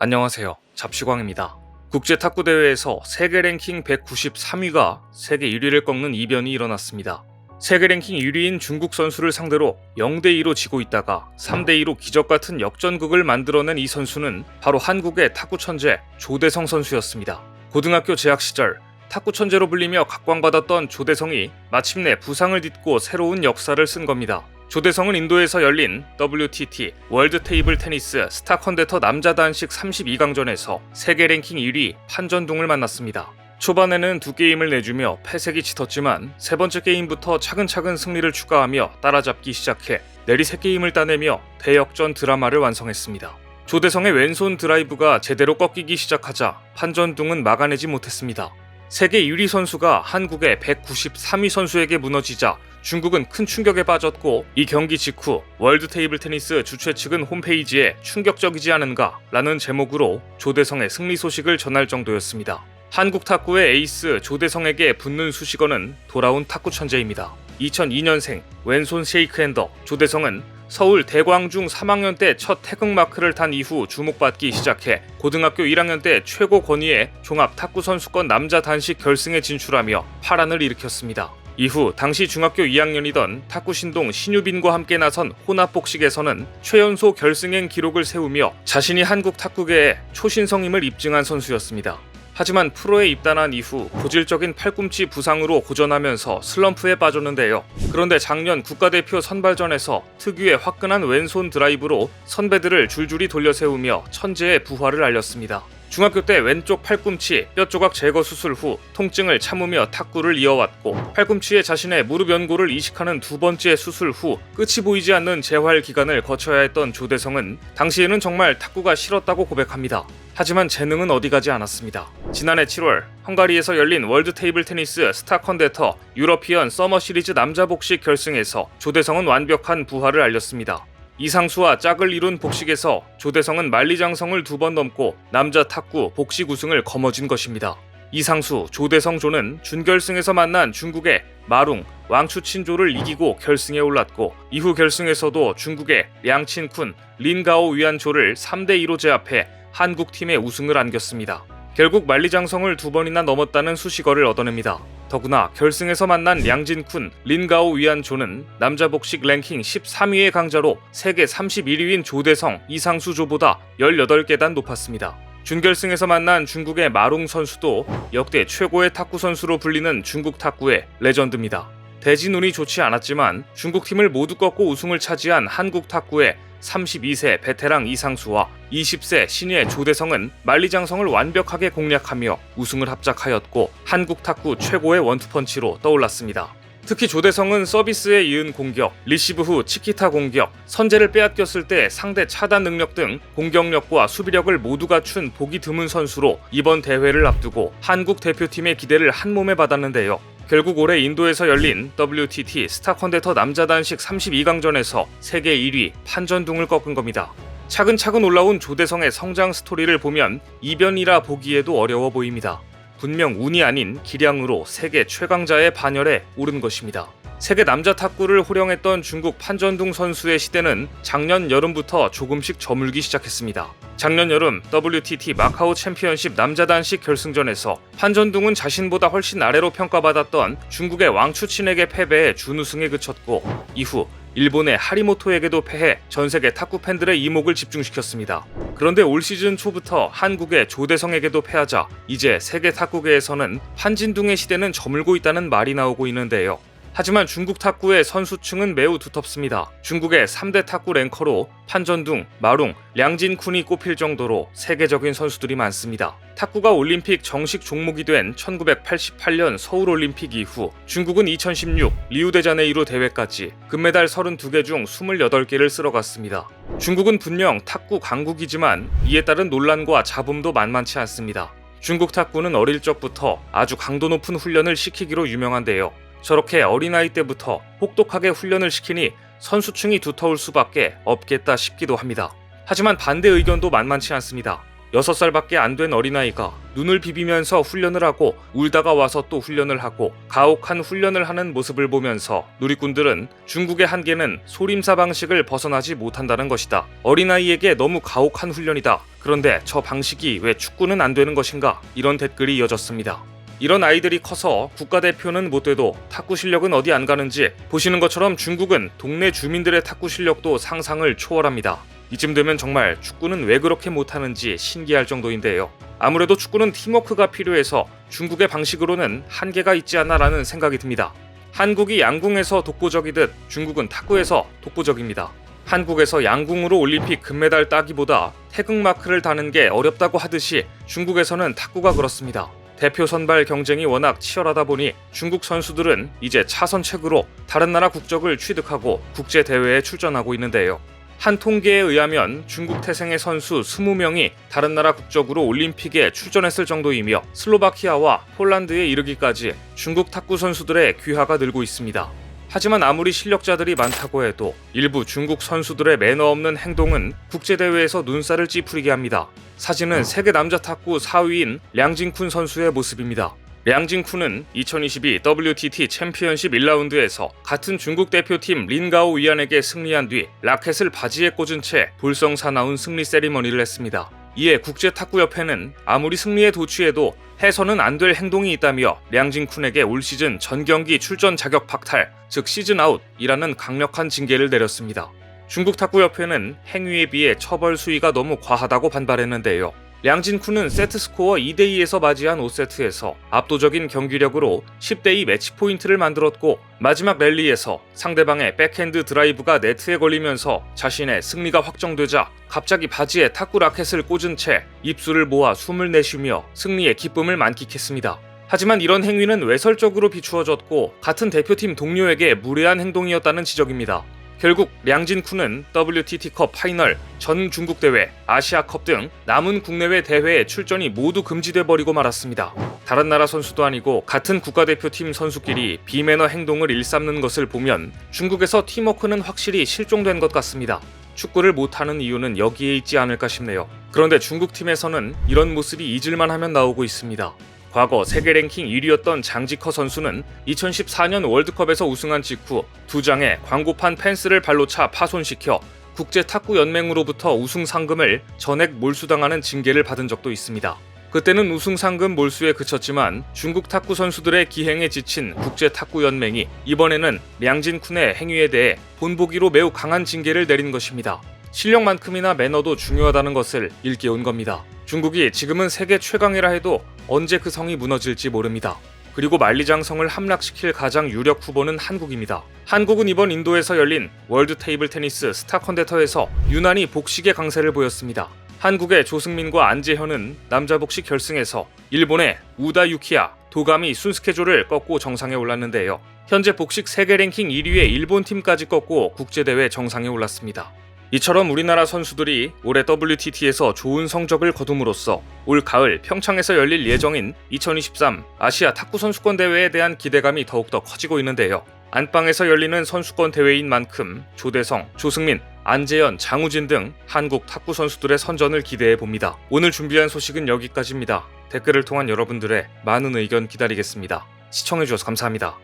안녕하세요. 잡시광입니다. 국제탁구대회에서 세계 랭킹 193위가 세계 1위를 꺾는 이변이 일어났습니다. 세계 랭킹 1위인 중국 선수를 상대로 0대2로 지고 있다가 3대2로 기적같은 역전극을 만들어낸 이 선수는 바로 한국의 탁구 천재 조대성 선수였습니다. 고등학교 재학 시절 탁구 천재로 불리며 각광받았던 조대성이 마침내 부상을 딛고 새로운 역사를 쓴 겁니다. 조대성은 인도에서 열린 WTT 월드 테이블 테니스 스타 컨데터 남자 단식 32강전에서 세계 랭킹 1위 판전둥을 만났습니다. 초반에는 두 게임을 내주며 패색이 짙었지만 세 번째 게임부터 차근차근 승리를 추가하며 따라잡기 시작해 내리 세 게임을 따내며 대역전 드라마를 완성했습니다. 조대성의 왼손 드라이브가 제대로 꺾이기 시작하자 판전둥은 막아내지 못했습니다. 세계 1위 선수가 한국의 193위 선수에게 무너지자 중국은 큰 충격에 빠졌고 이 경기 직후 월드 테이블 테니스 주최 측은 홈페이지에 충격적이지 않은가 라는 제목으로 조대성의 승리 소식을 전할 정도였습니다. 한국 탁구의 에이스 조대성에게 붙는 수식어는 돌아온 탁구 천재입니다. 2002년생 왼손 쉐이크핸더 조대성은 서울 대광중 3학년 때 첫 태극마크를 탄 이후 주목받기 시작해 고등학교 1학년 때 최고 권위의 종합 탁구 선수권 남자 단식 결승에 진출하며 파란을 일으켰습니다. 이후 당시 중학교 2학년이던 탁구 신동 신유빈과 함께 나선 혼합복식에서는 최연소 결승행 기록을 세우며 자신이 한국 탁구계의 초신성임을 입증한 선수였습니다. 하지만 프로에 입단한 이후 고질적인 팔꿈치 부상으로 고전하면서 슬럼프에 빠졌는데요. 그런데 작년 국가대표 선발전에서 특유의 화끈한 왼손 드라이브로 선배들을 줄줄이 돌려세우며 천재의 부활을 알렸습니다. 중학교 때 왼쪽 팔꿈치 뼈 조각 제거 수술 후 통증을 참으며 탁구를 이어왔고 팔꿈치에 자신의 무릎 연골을 이식하는 두 번째 수술 후 끝이 보이지 않는 재활 기간을 거쳐야 했던 조대성은 당시에는 정말 탁구가 싫었다고 고백합니다. 하지만 재능은 어디 가지 않았습니다. 지난해 7월 헝가리에서 열린 월드 테이블 테니스 스타 컨데터 유러피언 서머 시리즈 남자 복식 결승에서 조대성은 완벽한 부활을 알렸습니다. 이상수와 짝을 이룬 복식에서 조대성은 만리장성을 2번 넘고 남자 탁구 복식 우승을 거머쥔 것입니다. 이상수, 조대성 조는 준결승에서 만난 중국의 마룽, 왕추친조를 이기고 결승에 올랐고 이후 결승에서도 중국의 량친쿤, 린가오 위안조를 3대2로 제압해 한국팀의 우승을 안겼습니다. 결국 만리장성을 2번이나 넘었다는 수식어를 얻어냅니다. 더구나 결승에서 만난 량진쿤, 린가오 위안조는 남자 복식 랭킹 13위의 강자로 세계 31위인 조대성, 이상수 조보다 18계단 높았습니다. 준결승에서 만난 중국의 마룽 선수도 역대 최고의 탁구 선수로 불리는 중국 탁구의 레전드입니다. 대진 운이 좋지 않았지만 중국팀을 모두 꺾고 우승을 차지한 한국 탁구의 32세 베테랑 이상수와 20세 신예 조대성은 만리장성을 완벽하게 공략하며 우승을 합작하였고 한국 탁구 최고의 원투펀치로 떠올랐습니다. 특히 조대성은 서비스에 이은 공격, 리시브 후 치키타 공격, 선제를 빼앗겼을 때 상대 차단 능력 등 공격력과 수비력을 모두 갖춘 보기 드문 선수로 이번 대회를 앞두고 한국 대표팀의 기대를 한몸에 받았는데요. 결국 올해 인도에서 열린 WTT 스타 컨데터 남자 단식 32강전에서 세계 1위 판전둥을 꺾은 겁니다. 차근차근 올라온 조대성의 성장 스토리를 보면 이변이라 보기에도 어려워 보입니다. 분명 운이 아닌 기량으로 세계 최강자의 반열에 오른 것입니다. 세계 남자 탁구를 호령했던 중국 판전둥 선수의 시대는 작년 여름부터 조금씩 저물기 시작했습니다. 작년 여름 WTT 마카오 챔피언십 남자 단식 결승전에서 판전둥은 자신보다 훨씬 아래로 평가받았던 중국의 왕추친에게 패배해 준우승에 그쳤고 이후 일본의 하리모토에게도 패해 전세계 탁구 팬들의 이목을 집중시켰습니다. 그런데 올 시즌 초부터 한국의 조대성에게도 패하자 이제 세계 탁구계에서는 판진둥의 시대는 저물고 있다는 말이 나오고 있는데요. 하지만 중국 탁구의 선수층은 매우 두텁습니다. 중국의 3대 탁구 랭커로 판전둥, 마룽, 량진쿤이 꼽힐 정도로 세계적인 선수들이 많습니다. 탁구가 올림픽 정식 종목이 된 1988년 서울올림픽 이후 중국은 2016 리우데자네이루 대회까지 금메달 32개 중 28개를 쓸어갔습니다. 중국은 분명 탁구 강국이지만 이에 따른 논란과 잡음도 만만치 않습니다. 중국 탁구는 어릴 적부터 아주 강도 높은 훈련을 시키기로 유명한데요. 저렇게 어린아이 때부터 혹독하게 훈련을 시키니 선수층이 두터울 수밖에 없겠다 싶기도 합니다. 하지만 반대 의견도 만만치 않습니다. 6살밖에 안 된 어린아이가 눈을 비비면서 훈련을 하고 울다가 와서 또 훈련을 하고 가혹한 훈련을 하는 모습을 보면서 누리꾼들은 중국의 한계는 소림사 방식을 벗어나지 못한다는 것이다. 어린아이에게 너무 가혹한 훈련이다. 그런데 저 방식이 왜 축구는 안 되는 것인가? 이런 댓글이 이어졌습니다. 이런 아이들이 커서 국가대표는 못 돼도 탁구 실력은 어디 안 가는지 보시는 것처럼 중국은 동네 주민들의 탁구 실력도 상상을 초월합니다. 이쯤 되면 정말 축구는 왜 그렇게 못하는지 신기할 정도인데요. 아무래도 축구는 팀워크가 필요해서 중국의 방식으로는 한계가 있지 않나라는 생각이 듭니다. 한국이 양궁에서 독보적이듯 중국은 탁구에서 독보적입니다. 한국에서 양궁으로 올림픽 금메달 따기보다 태극마크를 다는 게 어렵다고 하듯이 중국에서는 탁구가 그렇습니다. 대표 선발 경쟁이 워낙 치열하다 보니 중국 선수들은 이제 차선책으로 다른 나라 국적을 취득하고 국제대회에 출전하고 있는데요. 한 통계에 의하면 중국 태생의 선수 20명이 다른 나라 국적으로 올림픽에 출전했을 정도이며 슬로바키아와 폴란드에 이르기까지 중국 탁구 선수들의 귀화가 늘고 있습니다. 하지만 아무리 실력자들이 많다고 해도 일부 중국 선수들의 매너 없는 행동은 국제대회에서 눈살을 찌푸리게 합니다. 사진은 세계 남자 탁구 4위인 량진쿤 선수의 모습입니다. 량진쿤은 2022 WTT 챔피언십 1라운드에서 같은 중국 대표팀 린가오 위안에게 승리한 뒤 라켓을 바지에 꽂은 채 볼성사나운 승리 세리머니를 했습니다. 이에 국제탁구협회는 아무리 승리에 도취해도 해서는 안 될 행동이 있다며 량진쿤에게 올 시즌 전 경기 출전 자격 박탈, 즉 시즌 아웃이라는 강력한 징계를 내렸습니다. 중국 탁구협회는 행위에 비해 처벌 수위가 너무 과하다고 반발했는데요. 량진쿤은 세트 스코어 2대2에서 맞이한 5세트에서 압도적인 경기력으로 10대2 매치 포인트를 만들었고 마지막 랠리에서 상대방의 백핸드 드라이브가 네트에 걸리면서 자신의 승리가 확정되자 갑자기 바지에 탁구 라켓을 꽂은 채 입술을 모아 숨을 내쉬며 승리의 기쁨을 만끽했습니다. 하지만 이런 행위는 외설적으로 비추어졌고 같은 대표팀 동료에게 무례한 행동이었다는 지적입니다. 결국 량진쿤은 WTT컵 파이널, 전 중국대회, 아시아컵 등 남은 국내외 대회에 출전이 모두 금지돼 버리고 말았습니다. 다른 나라 선수도 아니고 같은 국가대표팀 선수끼리 비매너 행동을 일삼는 것을 보면 중국에서 팀워크는 확실히 실종된 것 같습니다. 축구를 못하는 이유는 여기에 있지 않을까 싶네요. 그런데 중국팀에서는 이런 모습이 잊을만 하면 나오고 있습니다. 과거 세계 랭킹 1위였던 장지커 선수는 2014년 월드컵에서 우승한 직후 2장의 광고판 펜스를 발로 차 파손시켜 국제탁구연맹으로부터 우승 상금을 전액 몰수당하는 징계를 받은 적도 있습니다. 그때는 우승 상금 몰수에 그쳤지만 중국 탁구 선수들의 기행에 지친 국제탁구연맹이 이번에는 량진쿤의 행위에 대해 본보기로 매우 강한 징계를 내린 것입니다. 실력만큼이나 매너도 중요하다는 것을 일깨운 겁니다. 중국이 지금은 세계 최강이라 해도 언제 그 성이 무너질지 모릅니다. 그리고 만리장성을 함락시킬 가장 유력 후보는 한국입니다. 한국은 이번 인도에서 열린 월드 테이블 테니스 스타 컨테터에서 유난히 복식의 강세를 보였습니다. 한국의 조승민과 안재현은 남자 복식 결승에서 일본의 우다 유키야, 도가미 순스케조를 꺾고 정상에 올랐는데요. 현재 복식 세계 랭킹 1위의 일본 팀까지 꺾고 국제대회 정상에 올랐습니다. 이처럼 우리나라 선수들이 올해 WTT에서 좋은 성적을 거둠으로써 올 가을 평창에서 열릴 예정인 2023 아시아 탁구 선수권 대회에 대한 기대감이 더욱더 커지고 있는데요. 안방에서 열리는 선수권 대회인 만큼 조대성, 조승민, 안재현, 장우진 등 한국 탁구 선수들의 선전을 기대해 봅니다. 오늘 준비한 소식은 여기까지입니다. 댓글을 통한 여러분들의 많은 의견 기다리겠습니다. 시청해주셔서 감사합니다.